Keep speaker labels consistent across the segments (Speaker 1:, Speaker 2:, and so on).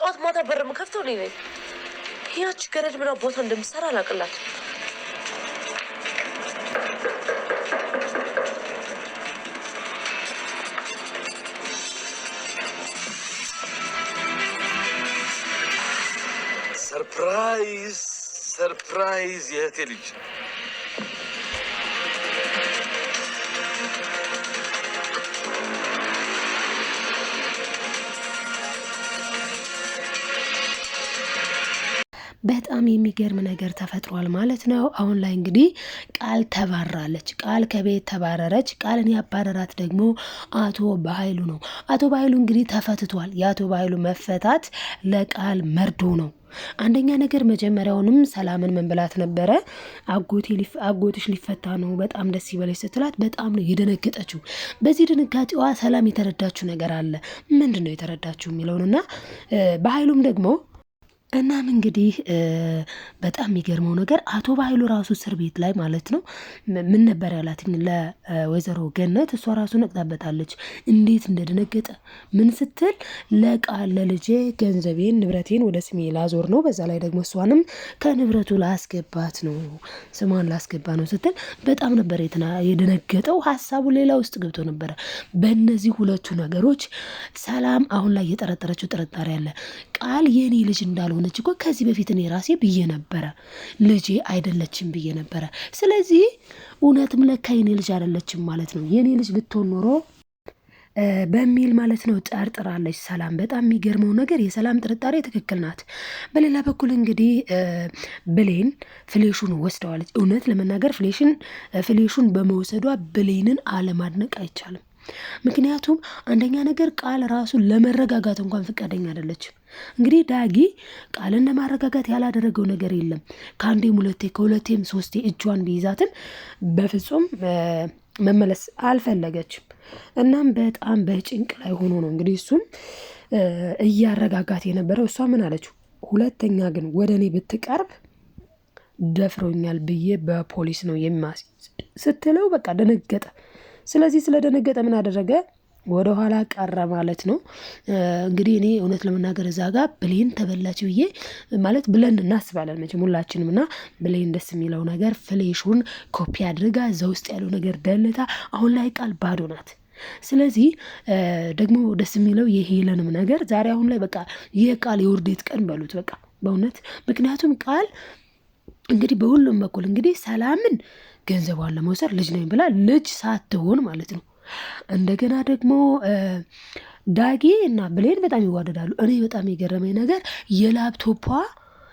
Speaker 1: ጠዋት ማታ በር የምከፍተው እኔ ነኝ። ያቺ ገረድ ምን ቦታ እንደምትሰራ አላውቅላት።
Speaker 2: ሰርፕራይዝ ሰርፕራይዝ የእህቴ ልጅ
Speaker 3: በጣም የሚገርም ነገር ተፈጥሯል ማለት ነው። አሁን ላይ እንግዲህ ቃል ተባራለች። ቃል ከቤት ተባረረች። ቃልን ያባረራት ደግሞ አቶ በኃይሉ ነው። አቶ በኃይሉ እንግዲህ ተፈትቷል። የአቶ በኃይሉ መፈታት ለቃል መርዶ ነው። አንደኛ ነገር መጀመሪያውንም ሰላምን ምን ብላት ነበረ? አጎትሽ ሊፈታ ነው፣ በጣም ደስ ይበለሽ ስትላት በጣም ነው የደነገጠችው። በዚህ ድንጋጤዋ ሰላም የተረዳችው ነገር አለ። ምንድን ነው የተረዳችው የሚለውንና በኃይሉም ደግሞ እናም እንግዲህ በጣም የሚገርመው ነገር አቶ በኃይሉ ራሱ እስር ቤት ላይ ማለት ነው ምን ነበር ያላት ለወይዘሮ ገነት? እሷ ራሱ ነቅታበታለች። እንዴት እንደደነገጠ ምን ስትል ለቃል ለልጄ ገንዘቤን ንብረቴን ወደ ስሜ ላዞር ነው፣ በዛ ላይ ደግሞ እሷንም ከንብረቱ ላስገባት ነው፣ ስሟን ላስገባ ነው ስትል በጣም ነበር የደነገጠው። ሀሳቡ ሌላ ውስጥ ገብቶ ነበረ። በእነዚህ ሁለቱ ነገሮች ሰላም አሁን ላይ የጠረጠረችው ጥርጣሬ አለ። ቃል የኔ ልጅ እንዳልሆነ እኮ ከዚህ በፊት እኔ ራሴ ብዬ ነበረ፣ ልጄ አይደለችም ብዬ ነበረ። ስለዚህ እውነትም ለካ የኔ ልጅ አይደለችም ማለት ነው፣ የኔ ልጅ ብትሆን ኖሮ በሚል ማለት ነው ጠርጥራለች ሰላም። በጣም የሚገርመው ነገር የሰላም ጥርጣሬ ትክክል ናት። በሌላ በኩል እንግዲህ ብሌን ፍሌሹን ወስደዋለች። እውነት ለመናገር ፍሌሹን በመውሰዷ ብሌንን አለማድነቅ አይቻልም። ምክንያቱም አንደኛ ነገር ቃል ራሱ ለመረጋጋት እንኳን ፈቃደኛ አይደለችም። እንግዲህ ዳጊ ቃልን ለማረጋጋት ያላደረገው ነገር የለም። ከአንዴም ሁለቴ ከሁለቴም ሶስቴ እጇን ቢይዛትም በፍጹም መመለስ አልፈለገችም። እናም በጣም በጭንቅ ላይ ሆኖ ነው እንግዲህ እሱም እያረጋጋት የነበረው። እሷ ምን አለችው? ሁለተኛ ግን ወደ እኔ ብትቀርብ ደፍሮኛል ብዬ በፖሊስ ነው የሚያስይዝ ስትለው በቃ ደነገጠ። ስለዚህ ስለደነገጠ ምን አደረገ? ወደ ኋላ ቀረ ማለት ነው። እንግዲህ እኔ እውነት ለመናገር እዛ ጋር ብሌን ተበላች ብዬ ማለት ብለን እናስባለን መቼም ሁላችንም። እና ብሌን ደስ የሚለው ነገር ፍሌሹን ኮፒ አድርጋ እዛ ውስጥ ያለው ነገር ደልታ አሁን ላይ ቃል ባዶ ናት። ስለዚህ ደግሞ ደስ የሚለው የሄለንም ነገር ዛሬ አሁን ላይ በቃ የቃል የውርዴት ቀን በሉት በቃ በእውነት። ምክንያቱም ቃል እንግዲህ በሁሉም በኩል እንግዲህ ሰላምን ገንዘቧን ለመውሰድ ልጅ ነኝ ብላ ልጅ ሳትሆን ማለት ነው። እንደገና ደግሞ ዳጊ እና ብሌን በጣም ይዋደዳሉ። እኔ በጣም የገረመኝ ነገር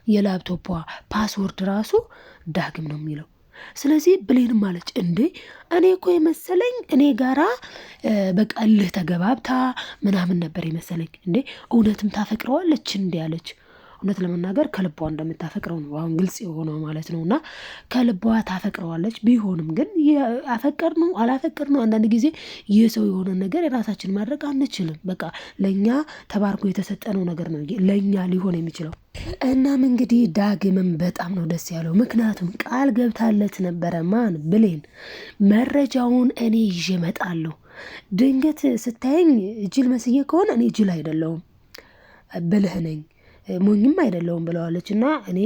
Speaker 3: የላፕቶፖ ፓስወርድ ራሱ ዳግም ነው የሚለው። ስለዚህ ብሌንም አለች እንዴ እኔ እኮ የመሰለኝ እኔ ጋራ በቃ እልህ ተገባብታ ምናምን ነበር የመሰለኝ። እንዴ እውነትም ታፈቅረዋለች እንዴ አለች። እውነት ለመናገር ከልቧ እንደምታፈቅረው ነው አሁን ግልጽ የሆነው ማለት ነው። እና ከልቧ ታፈቅረዋለች። ቢሆንም ግን አፈቀር ነው አላፈቀር ነው አንዳንድ ጊዜ የሰው የሆነ ነገር የራሳችን ማድረግ አንችልም። በቃ ለእኛ ተባርኮ የተሰጠነው ነገር ነው ለእኛ ሊሆን የሚችለው። እናም እንግዲህ ዳግምም በጣም ነው ደስ ያለው። ምክንያቱም ቃል ገብታለት ነበረ። ማን? ብሌን። መረጃውን እኔ ይዤ እመጣለሁ። ድንገት ስታየኝ ጅል መስዬ ከሆነ እኔ ጅል አይደለሁም ብልህ ነኝ ሞኝም አይደለውም ብለዋለች። እና እኔ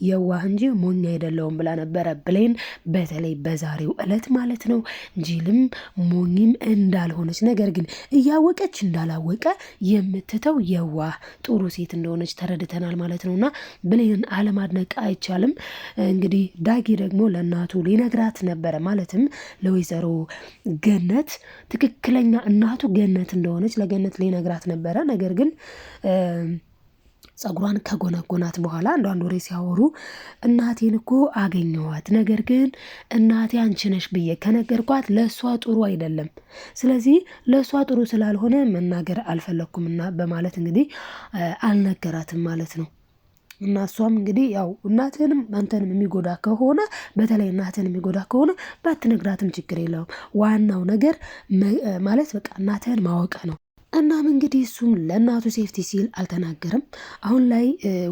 Speaker 3: የዋህ እንጂ ሞኝ አይደለውም ብላ ነበረ ብሌን። በተለይ በዛሬው ዕለት ማለት ነው ጅልም ሞኝም እንዳልሆነች ነገር ግን እያወቀች እንዳላወቀ የምትተው የዋህ ጥሩ ሴት እንደሆነች ተረድተናል ማለት ነው። እና ብሌንን አለማድነቅ አይቻልም። እንግዲህ ዳጊ ደግሞ ለእናቱ ሊነግራት ነበረ ማለትም ለወይዘሮ ገነት ትክክለኛ እናቱ ገነት እንደሆነች ለገነት ሊነግራት ነበረ። ነገር ግን ጸጉሯን ከጎነጎናት በኋላ አንዳንድ ወሬ ሲያወሩ እናቴን እኮ አገኘኋት፣ ነገር ግን እናቴ አንቺ ነሽ ብዬ ከነገርኳት ለእሷ ጥሩ አይደለም፣ ስለዚህ ለእሷ ጥሩ ስላልሆነ መናገር አልፈለግኩምና በማለት እንግዲህ አልነገራትም ማለት ነው። እና እሷም እንግዲህ ያው እናትህንም አንተንም የሚጎዳ ከሆነ በተለይ እናትህን የሚጎዳ ከሆነ ባትነግራትም ችግር የለውም፣ ዋናው ነገር ማለት በቃ እናትህን ማወቅ ነው። እናም እንግዲህ እሱም ለእናቱ ሴፍቲ ሲል አልተናገርም። አሁን ላይ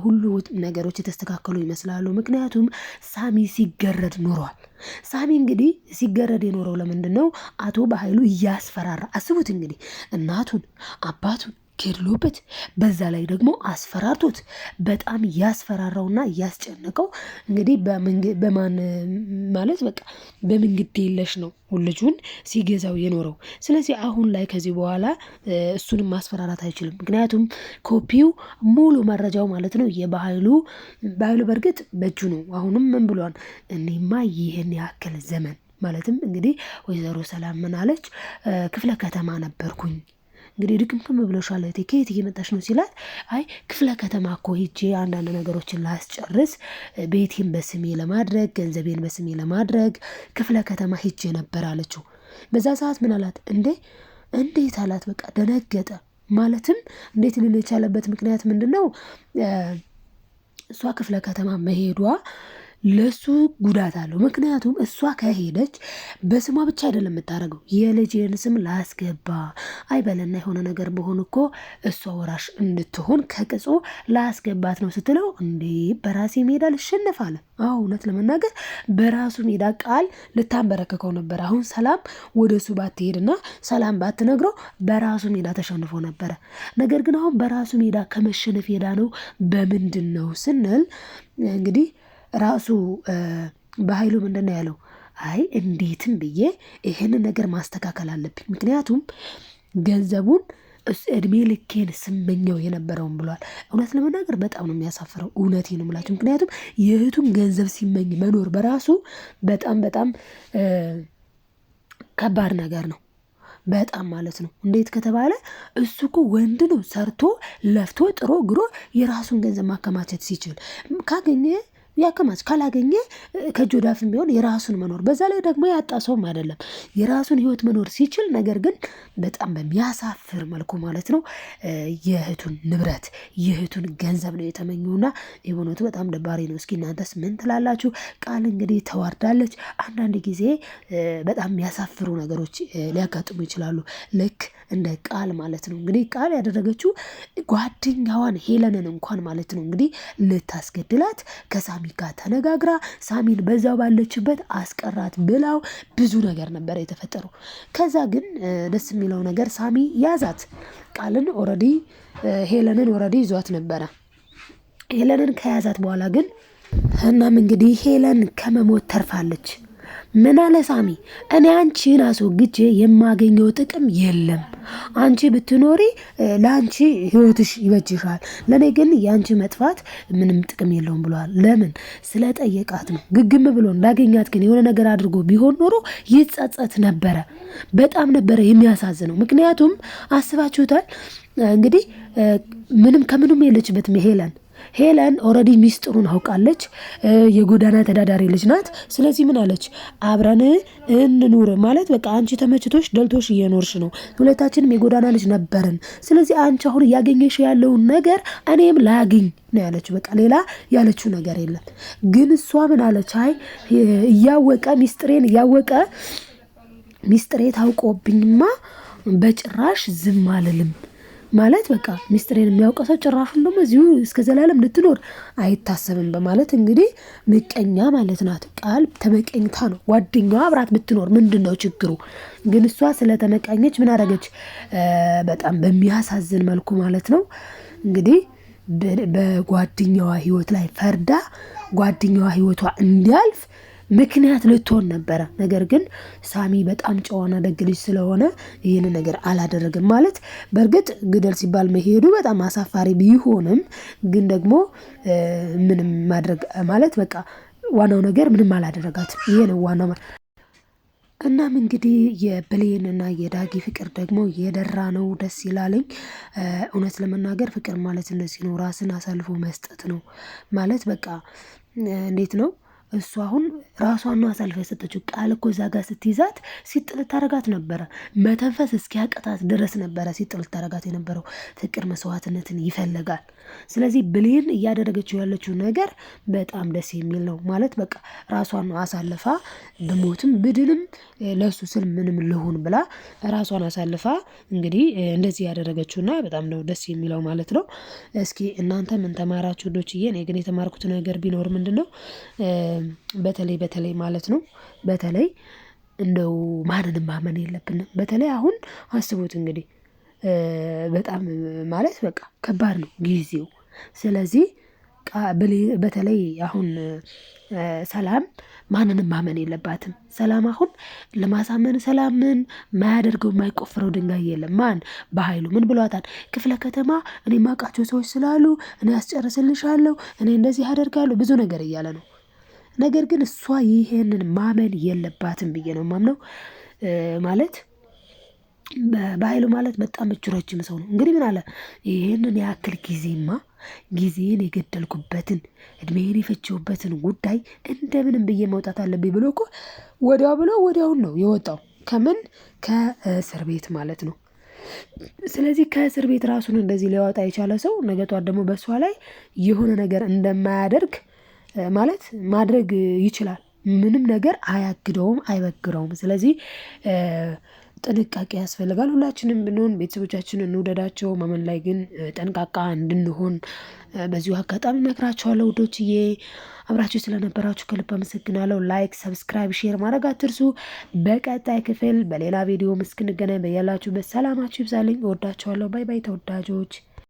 Speaker 3: ሁሉ ነገሮች የተስተካከሉ ይመስላሉ። ምክንያቱም ሳሚ ሲገረድ ኖሯል። ሳሚ እንግዲህ ሲገረድ የኖረው ለምንድን ነው? አቶ በኃይሉ እያስፈራራ አስቡት እንግዲህ እናቱን፣ አባቱን፣ ገድሎበት በዛ ላይ ደግሞ አስፈራርቶት በጣም ያስፈራራውና ያስጨነቀው እንግዲህ በማን ማለት በቃ በመንግድ የለሽ ነው ልጁን ሲገዛው የኖረው። ስለዚህ አሁን ላይ ከዚህ በኋላ እሱንም ማስፈራራት አይችልም። ምክንያቱም ኮፒው ሙሉ መረጃው ማለት ነው የበኃይሉ በእርግጥ በእጁ ነው። አሁንም ምን ብሏል? እኔማ ይህን ያክል ዘመን ማለትም እንግዲህ ወይዘሮ ሰላም ምን አለች? ክፍለ ከተማ ነበርኩኝ እንግዲህ ድክምክም ብሎሻል እህቴ ከየት እየመጣሽ ነው ሲላት፣ አይ ክፍለ ከተማ እኮ ሂጄ አንዳንድ ነገሮችን ላስጨርስ ቤቴን በስሜ ለማድረግ ገንዘቤን በስሜ ለማድረግ ክፍለ ከተማ ሂጄ ነበር አለችው። በዛ ሰዓት ምን አላት? እንዴት አላት። በቃ ደነገጠ። ማለትም እንዴት ሊል የቻለበት ምክንያት ምንድነው? እሷ ክፍለ ከተማ መሄዷ ለሱ ጉዳት አለው። ምክንያቱም እሷ ከሄደች በስሟ ብቻ አይደለም የምታደርገው የልጄን ስም ላስገባ አይበለና የሆነ ነገር በሆን እኮ እሷ ወራሽ እንድትሆን ከቅጾ ላስገባት ነው ስትለው፣ እንዴ በራሴ ሜዳ ልሸነፍ አለ። እውነት ለመናገር በራሱ ሜዳ ቃል ልታንበረከከው ነበር። አሁን ሰላም ወደ እሱ ባትሄድና ሰላም ባትነግረው በራሱ ሜዳ ተሸንፎ ነበረ። ነገር ግን አሁን በራሱ ሜዳ ከመሸነፍ ሄዳ ነው በምንድን ነው ስንል እንግዲህ ራሱ በኃይሉ ምንድን ነው ያለው? አይ እንዴትም ብዬ ይሄንን ነገር ማስተካከል አለብኝ፣ ምክንያቱም ገንዘቡን እድሜ ልኬን ስመኘው የነበረውን ብሏል። እውነት ለመናገር በጣም ነው የሚያሳፍረው። እውነቴን ነው የምላችሁ። ምክንያቱም የእህቱን ገንዘብ ሲመኝ መኖር በራሱ በጣም ከባድ ነገር ነው። በጣም ማለት ነው። እንዴት ከተባለ እሱ እኮ ወንድ ነው፣ ሰርቶ ለፍቶ ጥሮ ግሮ የራሱን ገንዘብ ማከማቸት ሲችል ካገኘ ያከማች፣ ካላገኘ ከእጅ ወደ አፍም ቢሆን የራሱን መኖር፣ በዛ ላይ ደግሞ ያጣ ሰውም አይደለም የራሱን ህይወት መኖር ሲችል፣ ነገር ግን በጣም በሚያሳፍር መልኩ ማለት ነው የእህቱን ንብረት የእህቱን ገንዘብ ነው የተመኘውና የሆነቱ በጣም ደባሪ ነው። እስኪ እናንተስ ምን ትላላችሁ? ቃል እንግዲህ ተዋርዳለች። አንዳንድ ጊዜ በጣም የሚያሳፍሩ ነገሮች ሊያጋጥሙ ይችላሉ። ልክ እንደ ቃል ማለት ነው። እንግዲህ ቃል ያደረገችው ጓደኛዋን ሄለንን እንኳን ማለት ነው እንግዲህ ልታስገድላት ከሳሚ ጋር ተነጋግራ ሳሚን በዛው ባለችበት አስቀራት ብላው ብዙ ነገር ነበር የተፈጠረው። ከዛ ግን ደስ የሚለው ነገር ሳሚ ያዛት። ቃልን ኦልሬዲ ሄለንን ኦልሬዲ ይዟት ነበረ። ሄለንን ከያዛት በኋላ ግን እናም እንግዲህ ሄለን ከመሞት ተርፋለች። ምን አለ ሳሚ? እኔ አንቺን አስወግጄ የማገኘው ጥቅም የለም። አንቺ ብትኖሪ ለአንቺ ህይወትሽ ይበጅሻል፣ ለእኔ ግን የአንቺ መጥፋት ምንም ጥቅም የለውም ብለዋል። ለምን? ስለጠየቃት ነው። ግግም ብሎ እንዳገኛት ግን የሆነ ነገር አድርጎ ቢሆን ኖሮ ይጸጸት ነበረ። በጣም ነበረ የሚያሳዝነው። ምክንያቱም አስባችሁታል እንግዲህ ምንም ከምንም የለችበትም ሄለን ኦልሬዲ ሚስጥሩን አውቃለች። የጎዳና ተዳዳሪ ልጅ ናት። ስለዚህ ምን አለች? አብረን እንኑር ማለት በቃ አንቺ ተመችቶሽ ደልቶሽ እየኖርሽ ነው፣ ሁለታችንም የጎዳና ልጅ ነበርን። ስለዚህ አንቺ አሁን እያገኘሽ ያለውን ነገር እኔም ላግኝ ነው ያለችው። በቃ ሌላ ያለችው ነገር የለም። ግን እሷ ምን አለች? አይ እያወቀ ሚስጥሬ ታውቆብኝማ በጭራሽ ዝም አልልም ማለት በቃ ሚስጥሬን የሚያውቀ ሰው ጭራሹን ደግሞ እዚሁ እስከ ዘላለም ልትኖር አይታሰብም በማለት እንግዲህ ምቀኛ ማለት ናት። ቃል ተመቀኝታ ነው። ጓደኛዋ አብራት ብትኖር ምንድን ነው ችግሩ? ግን እሷ ስለተመቀኘች ምን አደረገች? በጣም በሚያሳዝን መልኩ ማለት ነው እንግዲህ በጓደኛዋ ህይወት ላይ ፈርዳ ጓደኛዋ ህይወቷ እንዲያልፍ ምክንያት ልትሆን ነበረ። ነገር ግን ሳሚ በጣም ጨዋና ደግ ልጅ ስለሆነ ይህን ነገር አላደረግም። ማለት በእርግጥ ግደል ሲባል መሄዱ በጣም አሳፋሪ ቢሆንም ግን ደግሞ ምንም ማድረግ ማለት በቃ ዋናው ነገር ምንም አላደረጋትም። ይሄ ነው ዋናው። እናም እንግዲህ የብሌንና የዳጊ ፍቅር ደግሞ የደራ ነው። ደስ ይላለኝ። እውነት ለመናገር ፍቅር ማለት እንደዚህ ነው። ራስን አሳልፎ መስጠት ነው ማለት በቃ እንዴት ነው እሱ አሁን ራሷን ነው አሳልፋ የሰጠችው። ቃል እኮ እዛ ጋር ስትይዛት ሲጥል ታረጋት ነበረ። መተንፈስ እስኪያቀታት ድረስ ነበረ ሲጥል ታረጋት የነበረው። ፍቅር መስዋዕትነትን ይፈልጋል። ስለዚህ ብሌን እያደረገችው ያለችው ነገር በጣም ደስ የሚል ነው። ማለት በቃ ራሷን ነው አሳልፋ ብሞትም ብድንም ለሱ ስል ምንም ልሁን ብላ ራሷን አሳልፋ እንግዲህ እንደዚህ ያደረገችውና በጣም ነው ደስ የሚለው ማለት ነው። እስኪ እናንተ ምን ተማራችሁ ዶችዬ? እኔ ግን የተማርኩት ነገር ቢኖር ምንድነው በተለይ ማለት ነው በተለይ እንደው ማንንም ማመን የለብንም። በተለይ አሁን አስቡት እንግዲህ በጣም ማለት በቃ ከባድ ነው ጊዜው። ስለዚህ በተለይ አሁን ሰላም ማንንም ማመን የለባትም። ሰላም አሁን ለማሳመን ሰላምን ማያደርገው የማይቆፍረው ድንጋይ የለም። ማን በኃይሉ ምን ብሏታል? ክፍለ ከተማ እኔ የማውቃቸው ሰዎች ስላሉ እኔ አስጨርስልሻለሁ፣ እኔ እንደዚህ አደርጋለሁ ብዙ ነገር እያለ ነው። ነገር ግን እሷ ይሄንን ማመን የለባትም ብዬ ነው የማምነው። ማለት በኃይሉ ማለት በጣም እጁ ረጅም ሰው ነው። እንግዲህ ምን አለ ይህንን ያክል ጊዜማ ጊዜን የገደልኩበትን እድሜን የፈጀሁበትን ጉዳይ እንደምንም ብዬ መውጣት አለብኝ ብሎ እኮ ወዲያውን ነው የወጣው። ከምን ከእስር ቤት ማለት ነው። ስለዚህ ከእስር ቤት ራሱን እንደዚህ ሊያወጣ የቻለ ሰው ነገ ጧት ደግሞ በእሷ ላይ የሆነ ነገር እንደማያደርግ ማለት ማድረግ ይችላል። ምንም ነገር አያግደውም፣ አይበግረውም። ስለዚህ ጥንቃቄ ያስፈልጋል። ሁላችንም ብንሆን ቤተሰቦቻችንን እንውደዳቸው፣ ማመን ላይ ግን ጠንቃቃ እንድንሆን በዚሁ አጋጣሚ መክራችኋለሁ። ውዶችዬ አብራችሁ ስለነበራችሁ ከልብ አመሰግናለሁ። ላይክ፣ ሰብስክራይብ፣ ሼር ማድረግ አትርሱ። በቀጣይ ክፍል በሌላ ቪዲዮ እስክንገናኝ በያላችሁበት ሰላማችሁ ይብዛልኝ። እወዳችኋለሁ። ባይ ባይ ተወዳጆች።